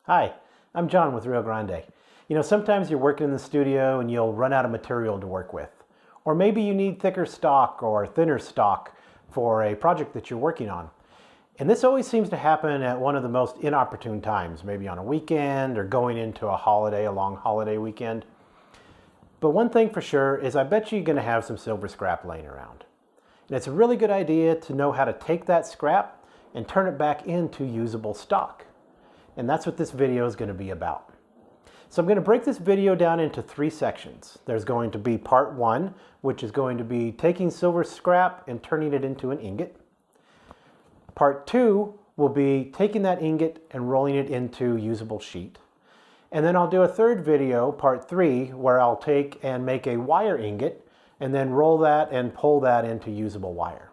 Hi, I'm John with Rio Grande. Sometimes you're working in the studio and you'll run out of material to work with. Or maybe you need thicker stock or thinner stock for a project that you're working on. And this always seems to happen at one of the most inopportune times, maybe on a weekend or going into a long holiday weekend. But one thing for sure is I bet you're going to have some silver scrap laying around. And it's a really good idea to know how to take that scrap and turn it back into usable stock. And that's what this video is going to be about. So I'm going to break this video down into 3 sections. There's going to be part 1, which is going to be taking silver scrap and turning it into an ingot. Part 2 will be taking that ingot and rolling it into usable sheet. And then I'll do a third video, part 3, where I'll take and make a wire ingot and then roll that and pull that into usable wire.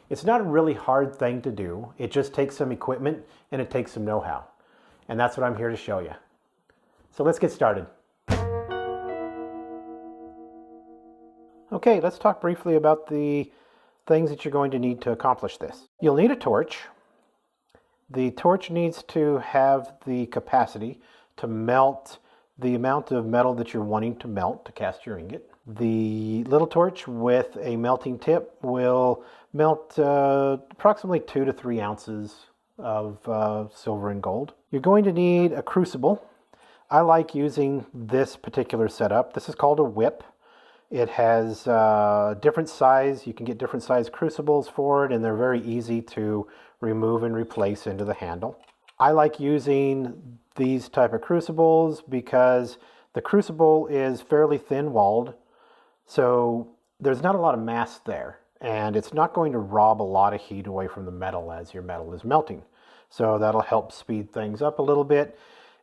It's not a really hard thing to do. It just takes some equipment and it takes some know-how. And that's what I'm here to show you. So let's get started. Okay, let's talk briefly about the things that you're going to need to accomplish this. You'll need a torch. The torch needs to have the capacity to melt the amount of metal that you're wanting to melt to cast your ingot. The little torch with a melting tip will melt approximately 2 to 3 ounces of silver and gold. You're going to need a crucible. I like using this particular setup. This is called a whip. It has different size. You can get different size crucibles for it, and they're very easy to remove and replace into the handle. I like using these type of crucibles because the crucible is fairly thin-walled, so there's not a lot of mass there, and it's not going to rob a lot of heat away from the metal as your metal is melting. So that'll help speed things up a little bit.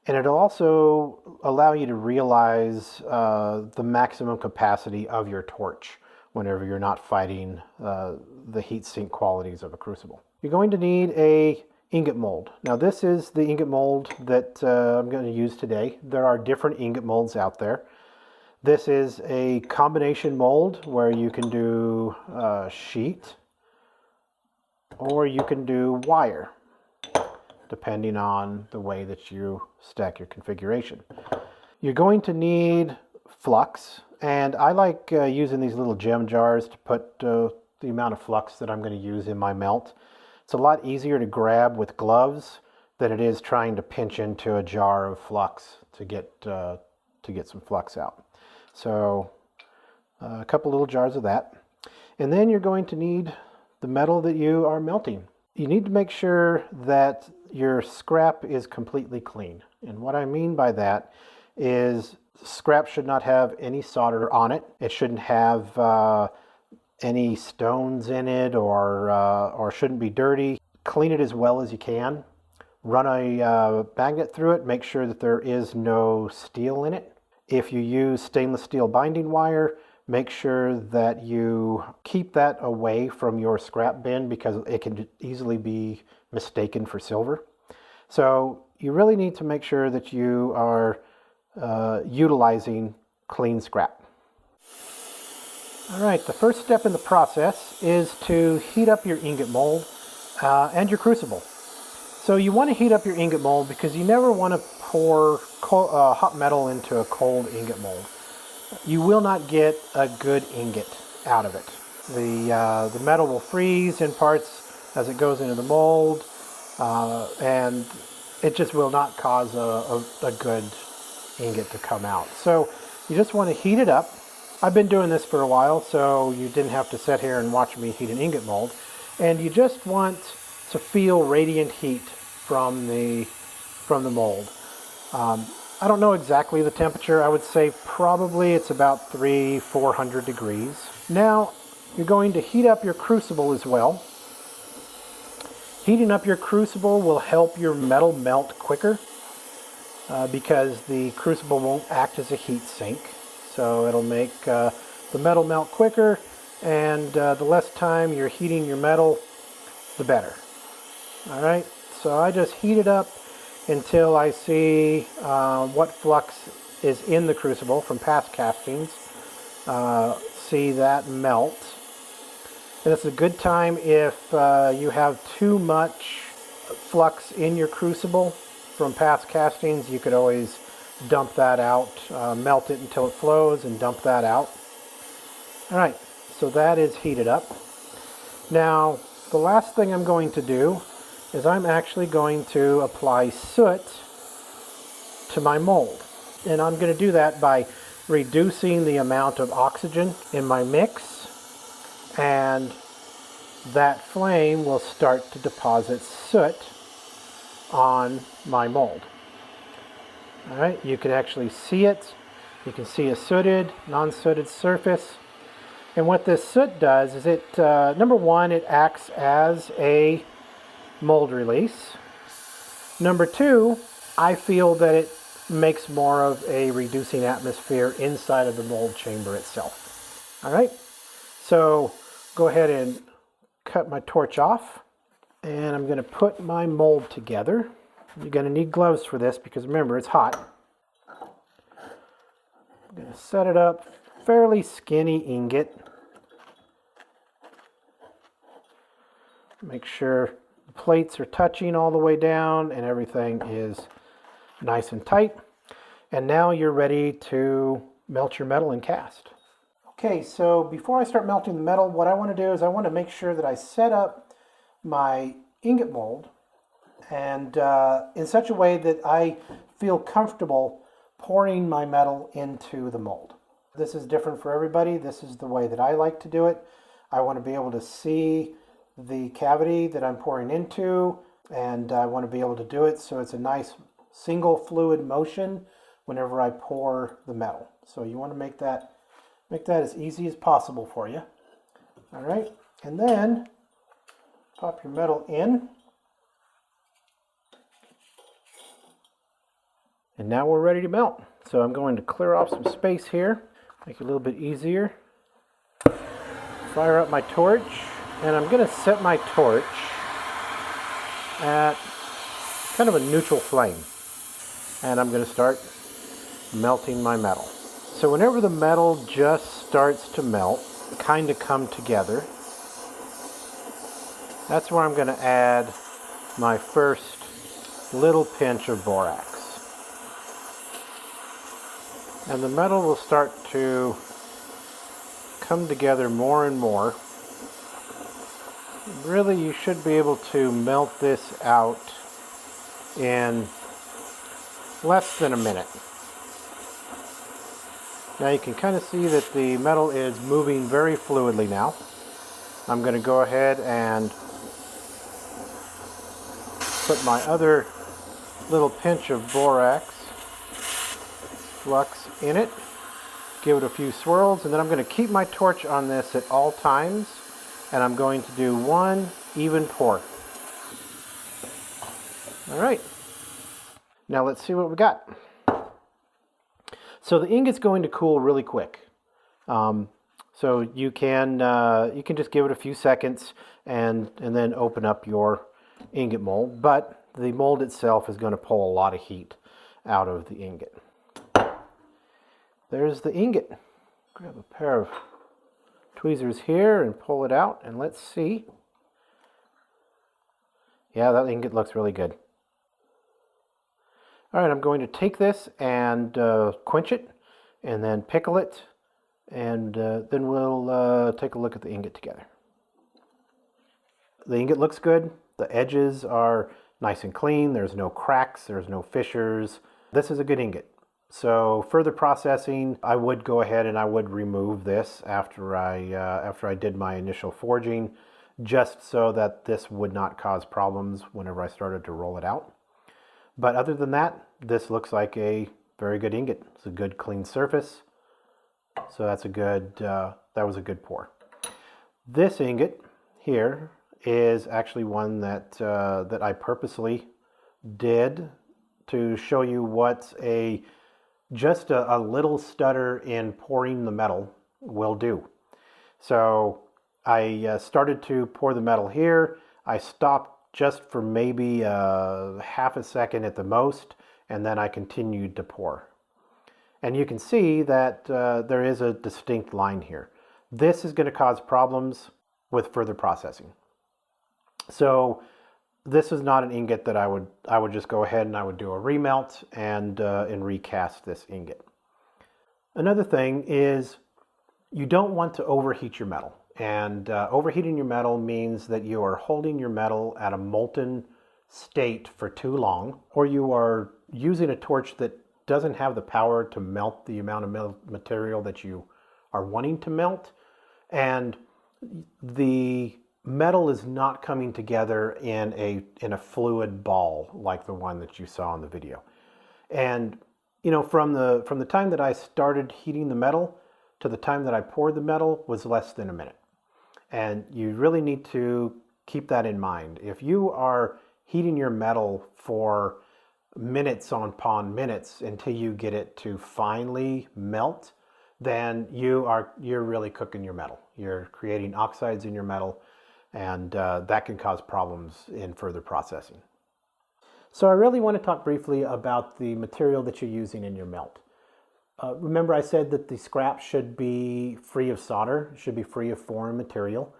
And it'll also allow you to realize the maximum capacity of your torch whenever you're not fighting the heat sink qualities of a crucible. You're going to need a ingot mold. Now this is the ingot mold that I'm going to use today. There are different ingot molds out there. This is a combination mold where you can do sheet or you can do wire, depending on the way that you stack your configuration. You're going to need flux, and I like using these little gem jars to put the amount of flux that I'm going to use in my melt. It's a lot easier to grab with gloves than it is trying to pinch into a jar of flux to get some flux out. So a couple little jars of that. And then you're going to need the metal that you are melting. You need to make sure that your scrap is completely clean. And what I mean by that is scrap should not have any solder on it. It shouldn't have any stones in it or shouldn't be dirty. Clean it as well as you can. Run a magnet through it. Make sure that there is no steel in it. If you use stainless steel binding wire, make sure that you keep that away from your scrap bin because it can easily be mistaken for silver. So you really need to make sure that you are utilizing clean scrap. All right, the first step in the process is to heat up your ingot mold and your crucible. So you want to heat up your ingot mold because you never want to pour hot metal into a cold ingot mold. You will not get a good ingot out of it. The metal will freeze in parts as it goes into the mold, and it just will not cause a good ingot to come out. So you just want to heat it up. I've been doing this for a while, so you didn't have to sit here and watch me heat an ingot mold. And you just want to feel radiant heat from the mold. I don't know exactly the temperature. I would say probably it's about 300-400 degrees. Now you're going to heat up your crucible as well. Heating up your crucible will help your metal melt quicker because the crucible won't act as a heat sink. So it'll make the metal melt quicker, and the less time you're heating your metal, the better. All right, so I just heat it up until I see what flux is in the crucible from past castings. See that melt. And it's a good time if you have too much flux in your crucible from past castings, you could always dump that out, melt it until it flows and dump that out. All right, so that is heated up. Now, the last thing I'm going to do is I'm actually going to apply soot to my mold. And I'm going to do that by reducing the amount of oxygen in my mix, and that flame will start to deposit soot on my mold. All right, you can actually see it. You can see a sooted, non-sooted surface. And what this soot does is it, number one, it acts as a mold release. Number two, I feel that it makes more of a reducing atmosphere inside of the mold chamber itself. All right, so go ahead and cut my torch off, and I'm going to put my mold together. You're going to need gloves for this because remember, it's hot. I'm going to set it up, fairly skinny ingot. Make sure the plates are touching all the way down and everything is nice and tight. And now you're ready to melt your metal and cast. Okay, so before I start melting the metal, what I want to do is I want to make sure that I set up my ingot mold and in such a way that I feel comfortable pouring my metal into the mold. This is different for everybody. This is the way that I like to do it. I want to be able to see the cavity that I'm pouring into, and I want to be able to do it so it's a nice single fluid motion whenever I pour the metal. So you want to make that as easy as possible for you. All right, and then pop your metal in. And now we're ready to melt. So I'm going to clear off some space here, make it a little bit easier. Fire up my torch, and I'm going to set my torch at kind of a neutral flame. And I'm going to start melting my metal. So whenever the metal just starts to melt, kind of come together, that's where I'm going to add my first little pinch of borax. And the metal will start to come together more and more. Really, you should be able to melt this out in less than a minute. Now you can kind of see that the metal is moving very fluidly now. I'm going to go ahead and put my other little pinch of borax flux in it, give it a few swirls, and then I'm going to keep my torch on this at all times, and I'm going to do one even pour. All right, now let's see what we got. So the ingot's going to cool really quick. So you can just give it a few seconds and then open up your ingot mold, but the mold itself is going to pull a lot of heat out of the ingot. There's the ingot. Grab a pair of tweezers here and pull it out, and let's see. Yeah, that ingot looks really good. All right, I'm going to take this and quench it, and then pickle it, and then we'll take a look at the ingot together. The ingot looks good. The edges are nice and clean. There's no cracks. There's no fissures. This is a good ingot. So further processing, I would go ahead and I would remove this after I did my initial forging, just so that this would not cause problems whenever I started to roll it out. But other than that, this looks like a very good ingot. It's a good clean surface. So that's a good, that was a good pour. This ingot here is actually one that, that I purposely did to show you what just a little stutter in pouring the metal will do. So I started to pour the metal here. I stopped just for maybe half a second at the most, and then I continued to pour. And you can see that there is a distinct line here. This is going to cause problems with further processing. So this is not an ingot that I would just go ahead and I would do a remelt and recast this ingot. Another thing is you don't want to overheat your metal. And overheating your metal means that you are holding your metal at a molten state for too long, or you are using a torch that doesn't have the power to melt the amount of material that you are wanting to melt, and the metal is not coming together in a fluid ball like the one that you saw in the video. And you know, from the time that I started heating the metal to the time that I poured the metal was less than a minute. And you really need to keep that in mind. If you are heating your metal for minutes upon minutes until you get it to finally melt, then you're really cooking your metal. You're creating oxides in your metal, and that can cause problems in further processing. So I really want to talk briefly about the material that you're using in your melt. Remember I said that the scrap should be free of solder, should be free of foreign material.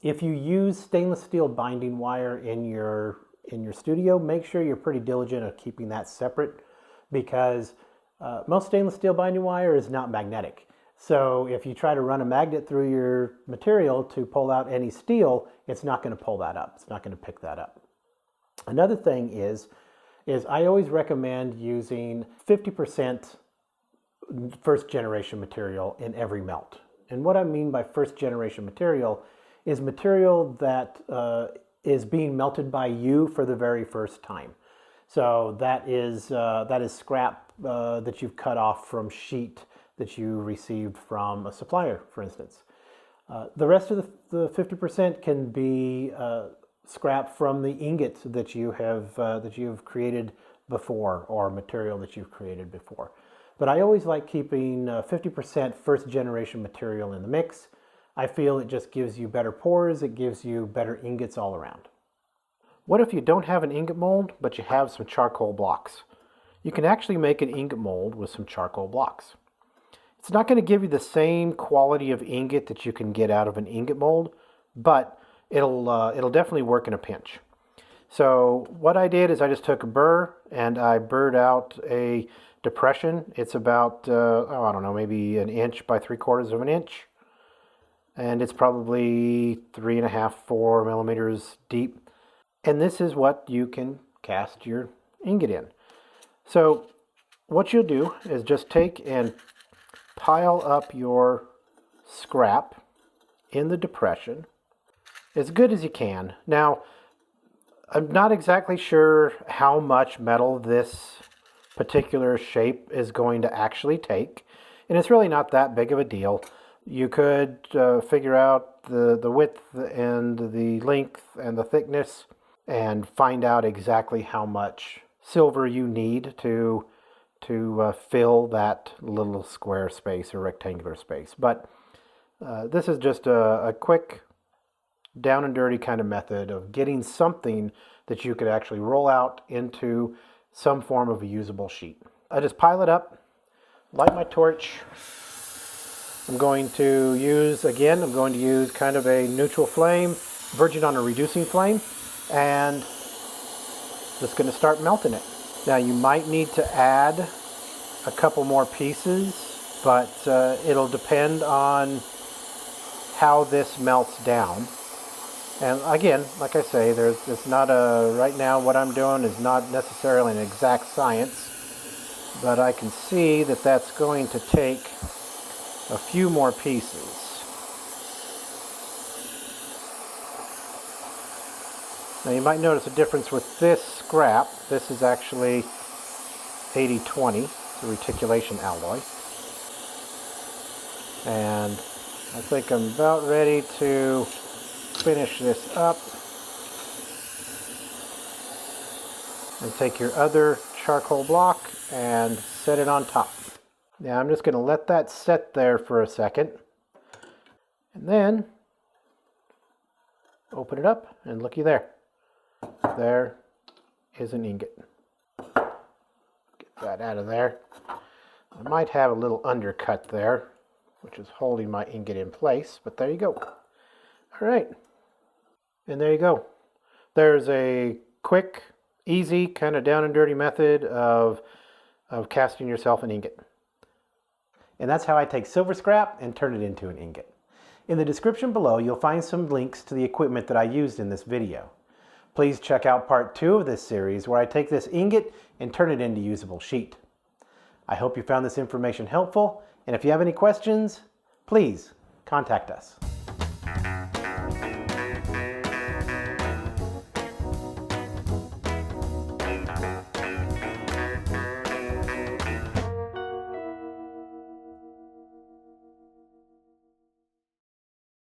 If you use stainless steel binding wire in your studio, make sure you're pretty diligent of keeping that separate, because most stainless steel binding wire is not magnetic. So if you try to run a magnet through your material to pull out any steel, it's not going to pull that up. It's not going to pick that up. Another thing is I always recommend using 50% first generation material in every melt. And what I mean by first generation material is material that is being melted by you for the very first time. So that is scrap that you've cut off from sheet that you received from a supplier, for instance. The rest of the 50% can be scrap from the ingot that you've created before, or material that you've created before. But I always like keeping 50% first generation material in the mix. I feel it just gives you better pours, it gives you better ingots all around. What if you don't have an ingot mold, but you have some charcoal blocks? You can actually make an ingot mold with some charcoal blocks. It's not going to give you the same quality of ingot that you can get out of an ingot mold, but it'll definitely work in a pinch. So what I did is I just took a burr and I burred out a depression. It's about, I don't know, maybe an inch by 3/4 of an inch. And it's probably 3.5, 4 millimeters deep. And this is what you can cast your ingot in. So what you'll do is just take and pile up your scrap in the depression as good as you can. Now, I'm not exactly sure how much metal this particular shape is going to actually take, and it's really not that big of a deal. You could figure out the width and the length and the thickness and find out exactly how much silver you need to fill that little square space or rectangular space. But this is just a quick down and dirty kind of method of getting something that you could actually roll out into some form of a usable sheet. I just pile it up, light my torch. I'm going to use kind of a neutral flame, verging on a reducing flame, and just going to start melting it. Now you might need to add a couple more pieces, but it'll depend on how this melts down. And again, like I say, right now what I'm doing is not necessarily an exact science, but I can see that that's going to take a few more pieces. Now you might notice a difference with this scrap. This is actually 80-20, it's a reticulation alloy. And I think I'm about ready to finish this up. And take your other charcoal block and set it on top. Now I'm just going to let that set there for a second. And then open it up and looky there. There is an ingot. Get that out of there. I might have a little undercut there, which is holding my ingot in place, but there you go. All right. And there you go. There's a quick, easy, kind of down and dirty method of casting yourself an ingot. And that's how I take silver scrap and turn it into an ingot. In the description below, you'll find some links to the equipment that I used in this video. Please check out part 2 of this series where I take this ingot and turn it into usable sheet. I hope you found this information helpful, and if you have any questions, please contact us.